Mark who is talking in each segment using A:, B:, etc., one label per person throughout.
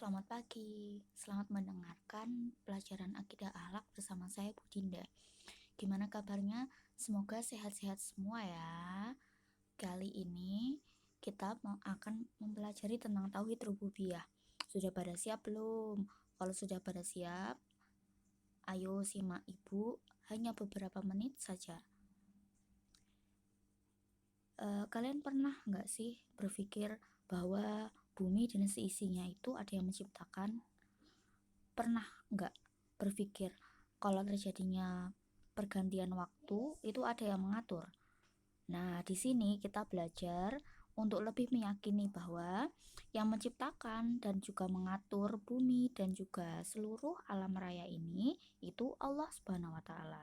A: selamat pagi. Selamat mendengarkan pelajaran akidah akhlak bersama saya Bu Dinda. Gimana kabarnya? Semoga sehat-sehat semua ya. Kali ini kita akan mempelajari tentang tauhid rububiyah. Sudah pada siap belum? Kalau sudah pada siap, ayo simak Ibu hanya beberapa menit saja. Kalian pernah nggak sih berpikir bahwa bumi dan seisinya itu ada yang menciptakan? Pernah nggak berpikir kalau terjadinya pergantian waktu itu ada yang mengatur? Nah, di sini kita belajar untuk lebih meyakini bahwa yang menciptakan dan juga mengatur bumi dan juga seluruh alam raya ini itu Allah Subhanahu wa taala.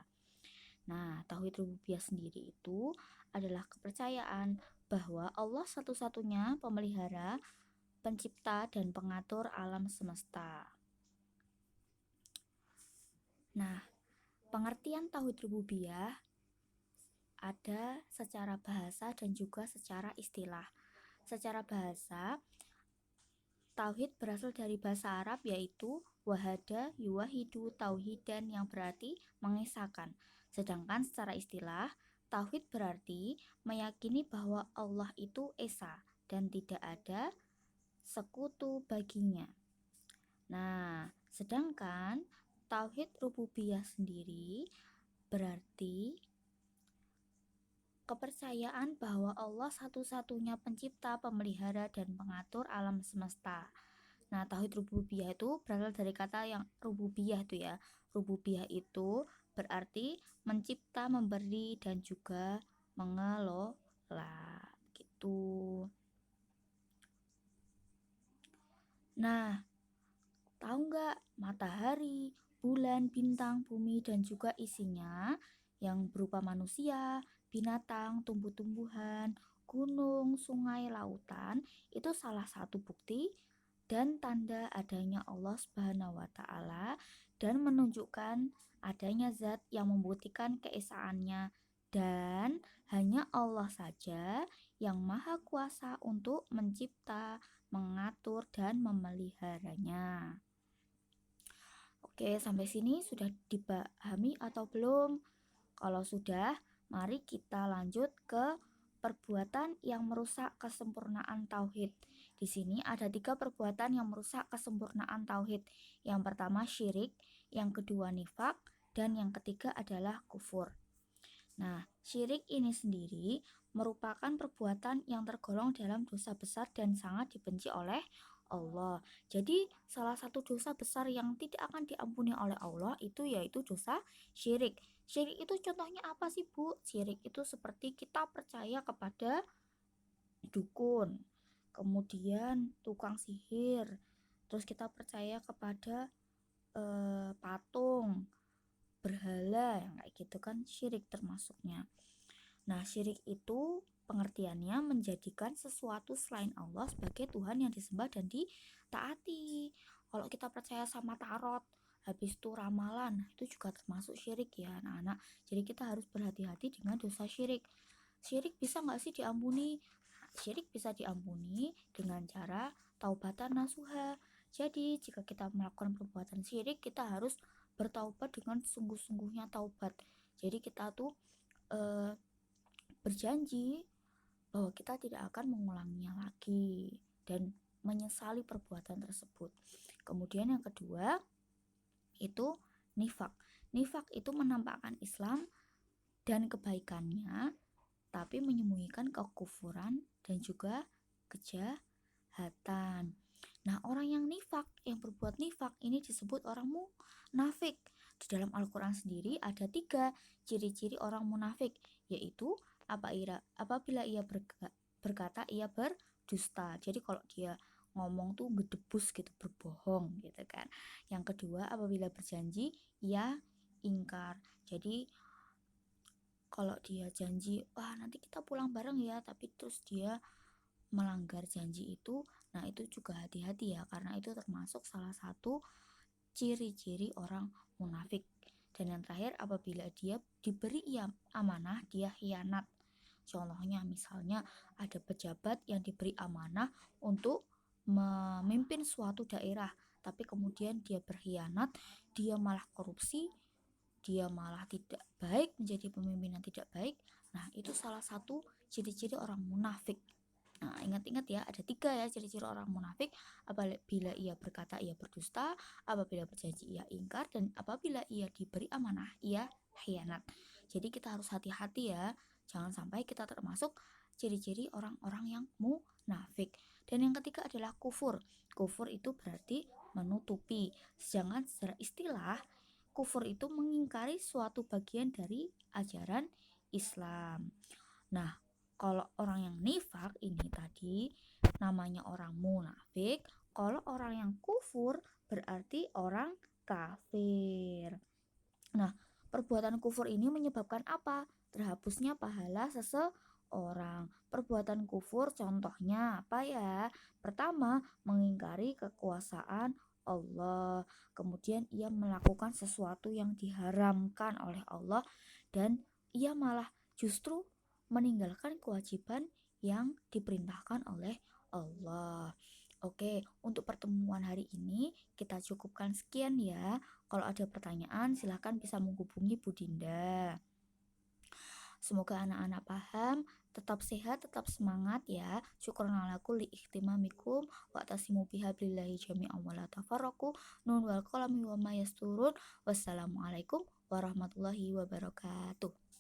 A: Nah, tauhid rububiyah sendiri itu adalah kepercayaan bahwa Allah satu-satunya pemelihara, pencipta dan pengatur alam semesta. Nah, pengertian tauhid rububiyah ada secara bahasa dan juga secara istilah. Secara bahasa, tauhid berasal dari bahasa Arab yaitu wahada yuwahidu tauhidan yang berarti mengesahkan. Sedangkan secara istilah, tauhid berarti meyakini bahwa Allah itu esa dan tidak ada sekutu baginya. Nah, sedangkan tauhid rububiyah sendiri berarti kepercayaan bahwa Allah satu-satunya pencipta, pemelihara, dan pengatur alam semesta. Nah, tauhid rububiyah itu berasal dari kata yang rububiyah itu ya. Rububiyah itu berarti mencipta, memberi, dan juga mengelola gitu. Nah, tahu nggak matahari, bulan, bintang, bumi, dan juga isinya yang berupa manusia, binatang, tumbuh-tumbuhan, gunung, sungai, lautan itu salah satu bukti dan tanda adanya Allah Subhanahu wa taala dan menunjukkan adanya zat yang membuktikan keesaannya dan hanya Allah saja yang maha kuasa untuk mencipta, mengatur dan memeliharanya. Oke, sampai sini sudah dipahami atau belum? Kalau sudah, mari kita lanjut ke perbuatan yang merusak kesempurnaan tauhid. Di sini ada 3 perbuatan yang merusak kesempurnaan tauhid. Yang pertama syirik, yang kedua nifak, dan yang ketiga adalah kufur. Nah, syirik ini sendiri merupakan perbuatan yang tergolong dalam dosa besar dan sangat dibenci oleh Allah. Jadi, salah satu dosa besar yang tidak akan diampuni oleh Allah itu yaitu dosa syirik. Syirik itu contohnya apa sih, Bu? Syirik itu seperti kita percaya kepada dukun, kemudian tukang sihir, terus kita percaya kepada patung, berhala, yang kayak gitu kan syirik termasuknya. Nah, syirik itu pengertiannya menjadikan sesuatu selain Allah sebagai Tuhan yang disembah dan ditaati. Kalau kita percaya sama tarot, habis itu ramalan, itu juga termasuk syirik ya anak-anak. Jadi kita harus berhati-hati dengan dosa syirik. Syirik bisa nggak sih diampuni? Syirik bisa diampuni dengan cara taubatan nasuha. Jadi jika kita melakukan perbuatan syirik, kita harus bertaubat dengan sungguh-sungguhnya taubat. Jadi kita tuh berjanji bahwa kita tidak akan mengulanginya lagi dan menyesali perbuatan tersebut. Kemudian yang kedua itu nifak. Nifak itu menampakkan Islam dan kebaikannya tapi menyembunyikan kekufuran dan juga kejahatan. Nah, orang yang nifak, yang berbuat nifak ini disebut orang munafik. Di dalam Al-Quran sendiri ada 3 ciri-ciri orang munafik, yaitu apabila ia berkata ia berdusta. Jadi kalau dia ngomong tuh ngedebus gitu, berbohong gitu kan. Yang kedua, apabila berjanji ia ingkar. Jadi kalau dia janji, wah nanti kita pulang bareng ya, tapi terus dia melanggar janji itu, nah itu juga hati-hati ya, karena itu termasuk salah satu ciri-ciri orang munafik. Dan yang terakhir, apabila dia diberi amanah, dia khianat. Contohnya misalnya ada pejabat yang diberi amanah untuk memimpin suatu daerah, tapi kemudian dia berkhianat, dia malah korupsi, dia malah tidak baik, menjadi pemimpin yang tidak baik. Nah, itu salah satu ciri-ciri orang munafik. Nah, ingat-ingat ya, ada 3 ya ciri-ciri orang munafik. Apabila ia berkata, ia berdusta; apabila berjanji, ia ingkar; dan apabila ia diberi amanah, ia khianat. Jadi kita harus hati-hati ya, jangan sampai kita termasuk ciri-ciri orang-orang yang munafik. Dan yang ketiga adalah kufur. Kufur itu berarti menutupi. Sedangkan secara istilah, kufur itu mengingkari suatu bagian dari ajaran Islam. Nah, kalau orang yang nifak ini tadi namanya orang munafik. Kalau orang yang kufur berarti orang kafir. Nah, perbuatan kufur ini menyebabkan apa? Terhapusnya pahala seseorang. Perbuatan kufur contohnya apa ya? Pertama, mengingkari kekuasaan Allah. Kemudian ia melakukan sesuatu yang diharamkan oleh Allah, dan ia malah justru meninggalkan kewajiban yang diperintahkan oleh Allah. Oke, untuk pertemuan hari ini kita cukupkan sekian ya. Kalau ada pertanyaan silahkan bisa menghubungi Bu Dinda. Semoga anak-anak paham, tetap sehat, tetap semangat ya. Syukuran laku li ikhtimamikum wa tasimu bihablillahi jami'an wa la tafarraqu. Nun wal qalami wa ma yasturun. Wassalamualaikum warahmatullahi wabarakatuh.